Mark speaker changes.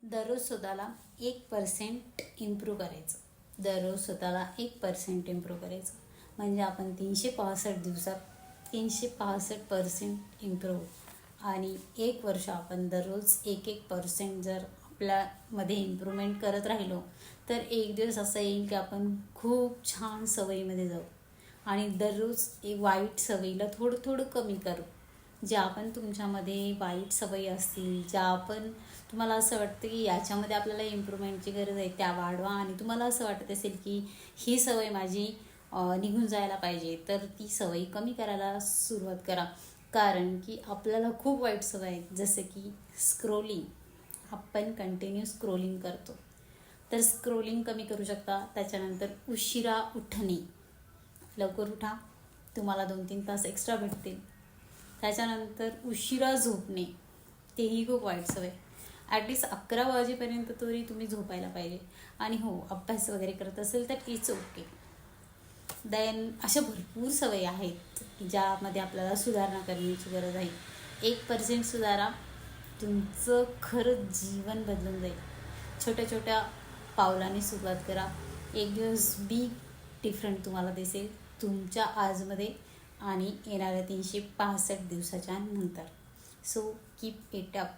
Speaker 1: दररोज स्वतःला 1% इम्प्रूव्ह करायचं. दररोज स्वतःला 1% इम्प्रूव्ह करायचं म्हणजे आपण 365 दिवसात 365% इम्प्रूव्ह. आणि 1 वर्ष आपण दररोज 1% जर आपल्यामध्ये इम्प्रूव्हमेंट करत राहिलो तर एक दिवस असं येईल की आपण खूप छान सवयीमध्ये जाऊ आणि दररोज एक वाईट सवयीला थोडं थोडं कमी करू. ज्या पण तुमच्यामध्ये वाईट सवयी असतील, ज्या पण तुम्हाला असं वाटतं की याच्यामध्ये आपल्याला इम्प्रूव्हमेंटची गरज आहे, त्या वाढवा. आणि तुम्हाला असं वाटत असेल की ही सवय माझी निघून जायला पाहिजे, तर ती सवयी कमी करायला सुरुवात करा. कारण की आपल्याला खूप वाईट सवय आहेत, जसं की स्क्रोलिंग. आपण कंटिन्यू स्क्रोलिंग करतो, तर स्क्रोलिंग कमी करू शकता. त्याच्यानंतर उशिरा उठणे, लवकर उठा, तुम्हाला 2-3 तास एक्स्ट्रा भेटतील. त्याच्यानंतर उशिरा झोपणे, तेही खूप वाईट सवय. ॲटलिस्ट 11 वाजेपर्यंत तरी तुम्ही झोपायला पाहिजे. आणि हो, अभ्यास वगैरे करत असेल तर इट्स ओके. देन अशा भरपूर सवयी आहेत की ज्यामध्ये आपल्याला सुधारणा करण्याची गरज आहे. 1% सुधारा, तुमचं खरंच जीवन बदलून जाईल. छोट्या छोट्या पावलांनी सुरुवात करा. एक दिवस बिग डिफरंट तुम्हाला दिसेल तुमच्या आजमध्ये आणि येणाऱ्या 365 दिवसाच्या नंतर. So keep it up.